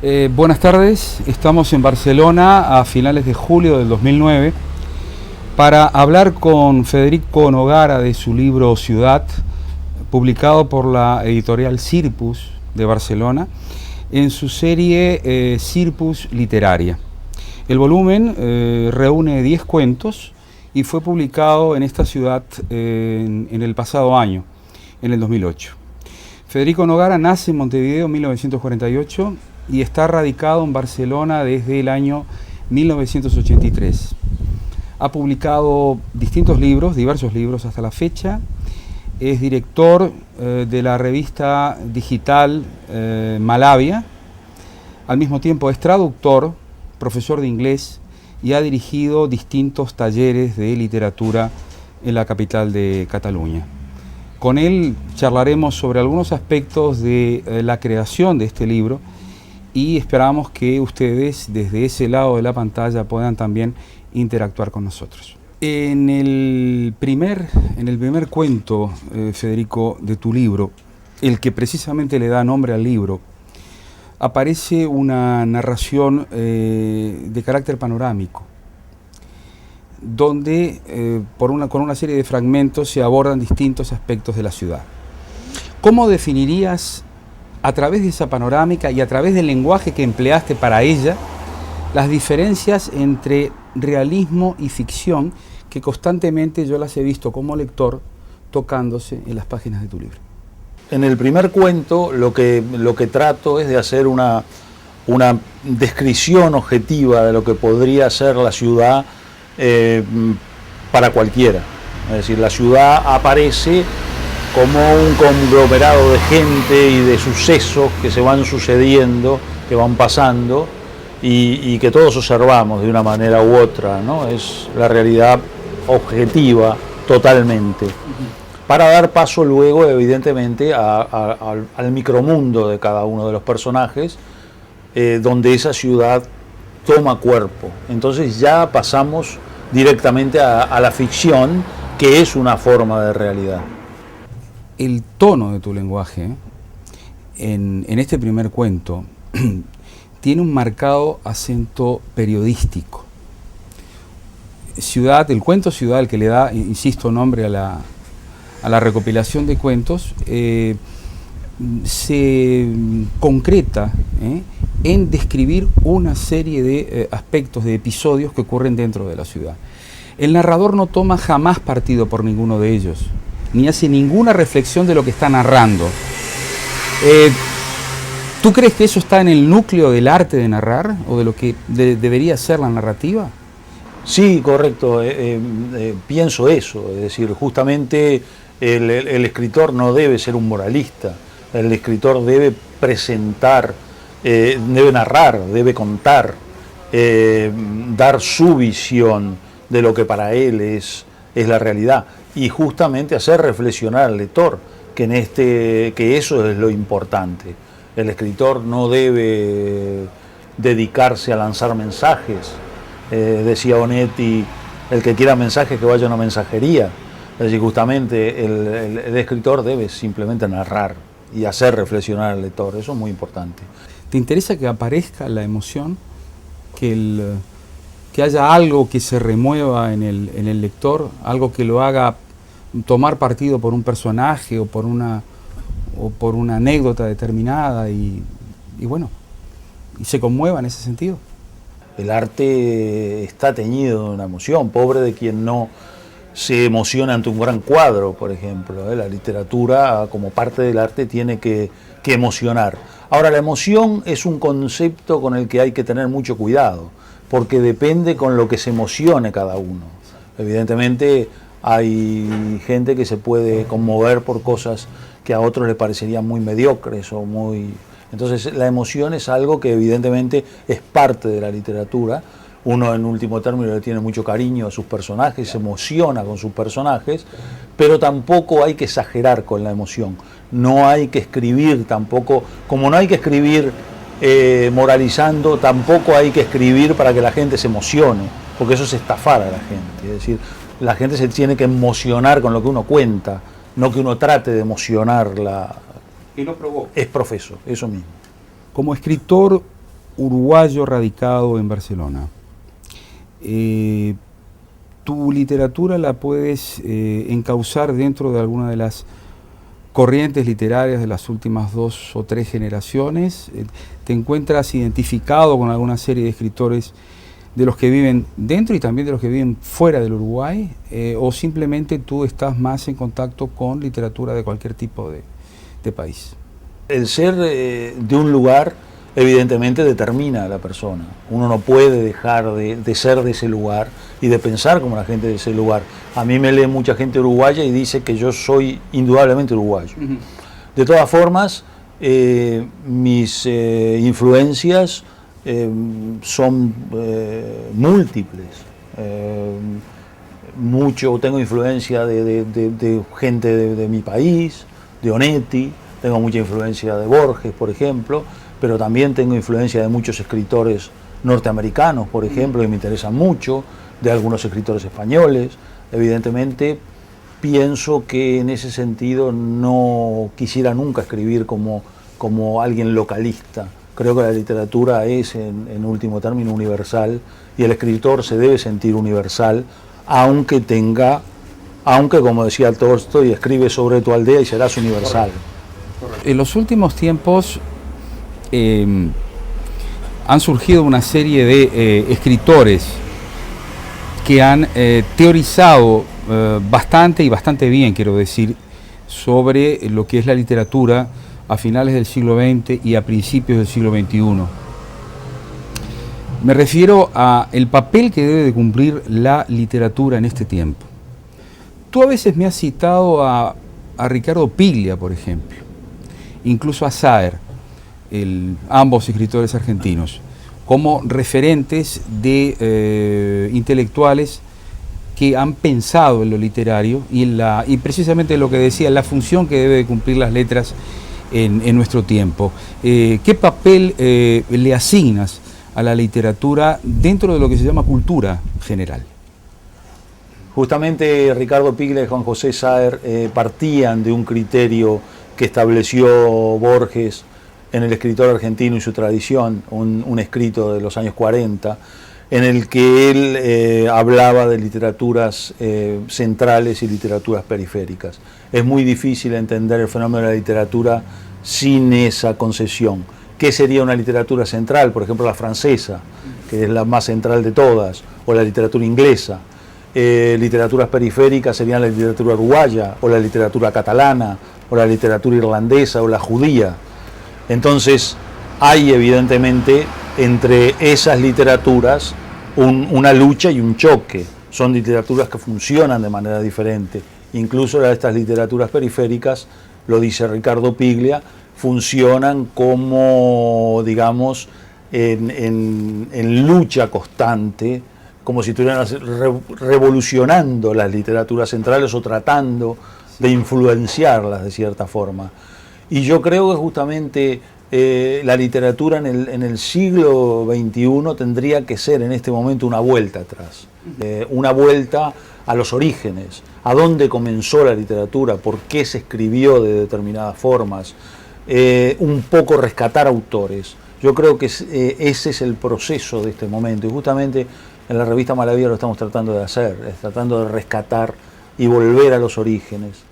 Buenas tardes, estamos en Barcelona a finales de julio del 2009 para hablar con Federico Nogara de su libro Ciudad, publicado por la editorial Sirpus de Barcelona, en su serie Sirpus Literaria. El volumen reúne 10 cuentos y fue publicado en esta ciudad en el pasado año, en el 2008. Federico Nogara nace en Montevideo en 1948 y está radicado en Barcelona desde el año 1983. Ha publicado distintos libros, diversos libros hasta la fecha. Es director de la revista digital Malavia. Al mismo tiempo es traductor, profesor de inglés y ha dirigido distintos talleres de literatura en la capital de Cataluña. Con él charlaremos sobre algunos aspectos de la creación de este libro y esperamos que ustedes desde ese lado de la pantalla puedan también interactuar con nosotros. En el primer cuento, Federico, de tu libro, el que precisamente le da nombre al libro, aparece una narración de carácter panorámico, donde con una serie de fragmentos se abordan distintos aspectos de la ciudad. ¿Cómo definirías, a través de esa panorámica y a través del lenguaje que empleaste para ella, las diferencias entre realismo y ficción que constantemente yo las he visto como lector tocándose en las páginas de tu libro? En el primer cuento lo que trato es de hacer una descripción objetiva de lo que podría ser la ciudad para cualquiera. Es decir, la ciudad aparece como un conglomerado de gente y de sucesos que se van sucediendo, que van pasando y que todos observamos de una manera u otra, ¿no? Es la realidad objetiva totalmente. Para dar paso luego, evidentemente, al micromundo de cada uno de los personajes, donde esa ciudad toma cuerpo. Entonces ya pasamos directamente a la ficción, que es una forma de realidad. El tono de tu lenguaje en este primer cuento tiene un marcado acento periodístico. Ciudad, el cuento Ciudad, el que le da, insisto, nombre a la recopilación de cuentos, se concreta en describir una serie de aspectos, de episodios que ocurren dentro de la ciudad. El narrador no toma jamás partido por ninguno de ellos, ni hace ninguna reflexión de lo que está narrando. ¿Tú crees que eso está en el núcleo del arte de narrar o de lo que debería ser la narrativa? Sí, correcto. Pienso eso. Es decir, justamente el escritor no debe ser un moralista. El escritor debe presentar, debe narrar, debe contar, dar su visión de lo que para él es la realidad y justamente hacer reflexionar al lector que eso es lo importante. El escritor no debe dedicarse a lanzar mensajes. Decía Onetti, el que quiera mensajes que vaya a una mensajería. Es decir, justamente el escritor debe simplemente narrar y hacer reflexionar al lector. Eso es muy importante. ¿Te interesa que aparezca la emoción? Que haya algo que se remueva en el lector, algo que lo haga tomar partido por un personaje o por una anécdota determinada y se conmueva en ese sentido. El arte está teñido de una emoción, pobre de quien no se emociona ante un gran cuadro, por ejemplo. La literatura, como parte del arte, tiene que emocionar. Ahora, la emoción es un concepto con el que hay que tener mucho cuidado, porque depende con lo que se emocione cada uno. Evidentemente hay gente que se puede conmover por cosas que a otros les parecerían muy mediocres o muy... Entonces la emoción es algo que evidentemente es parte de la literatura. Uno en último término le tiene mucho cariño a sus personajes, se emociona con sus personajes, pero tampoco hay que exagerar con la emoción. No hay que escribir tampoco, como no hay que escribir moralizando, tampoco hay que escribir para que la gente se emocione, porque eso es estafar a la gente. Es decir, la gente se tiene que emocionar con lo que uno cuenta, no que uno trate de emocionarla. Y no provoca. Es profeso, eso mismo. Como escritor, uruguayo radicado en Barcelona. Tu literatura la puedes encauzar dentro de alguna de las corrientes literarias de las últimas 2 o 3 generaciones. ¿Te encuentras identificado con alguna serie de escritores de los que viven dentro y también de los que viven fuera del Uruguay? ¿O simplemente tú estás más en contacto con literatura de cualquier tipo de país? El ser de un lugar evidentemente determina a la persona. Uno no puede dejar de ser de ese lugar y de pensar como la gente de ese lugar. A mí me lee mucha gente uruguaya y dice que yo soy indudablemente uruguayo. De todas formas, mis influencias son múltiples. Tengo influencia de gente de mi país, de Onetti, tengo mucha influencia de Borges, por ejemplo, pero también tengo influencia de muchos escritores norteamericanos, por ejemplo, que me interesan mucho, de algunos escritores españoles. Evidentemente, pienso que en ese sentido no quisiera nunca escribir como alguien localista. Creo que la literatura es, en último término, universal, y el escritor se debe sentir universal, aunque, como decía Tolstoy, escribe sobre tu aldea y serás universal. En los últimos tiempos han surgido una serie de escritores que han teorizado bastante y bastante bien, quiero decir, sobre lo que es la literatura a finales del siglo XX y a principios del siglo XXI. Me refiero a el papel que debe de cumplir la literatura en este tiempo. Tú a veces me has citado a Ricardo Piglia, por ejemplo, incluso a Saer, ambos escritores argentinos, como referentes de intelectuales que han pensado en lo literario y precisamente lo que decía, la función que debe de cumplir las letras en nuestro tiempo. ¿Qué papel le asignas a la literatura dentro de lo que se llama cultura general? Justamente Ricardo Piglia y Juan José Saer partían de un criterio que estableció Borges en El escritor argentino y su tradición, un escrito de los años 40, en el que él hablaba de literaturas centrales y literaturas periféricas. Es muy difícil entender el fenómeno de la literatura sin esa concesión. ¿Qué sería una literatura central? Por ejemplo, la francesa, que es la más central de todas, o la literatura inglesa. Literaturas periféricas serían la literatura uruguaya, o la literatura catalana, o la literatura irlandesa, o la judía. Entonces, hay evidentemente entre esas literaturas una lucha y un choque. Son literaturas que funcionan de manera diferente. Incluso estas literaturas periféricas, lo dice Ricardo Piglia, funcionan como, digamos, en lucha constante, como si estuvieran revolucionando las literaturas centrales o tratando de influenciarlas de cierta forma. Y yo creo que justamente la literatura en el siglo XXI tendría que ser en este momento una vuelta atrás, una vuelta a los orígenes, a dónde comenzó la literatura, por qué se escribió de determinadas formas, un poco rescatar autores. Yo creo que ese es el proceso de este momento, y justamente en la revista Malavida lo estamos tratando de hacer, tratando de rescatar y volver a los orígenes.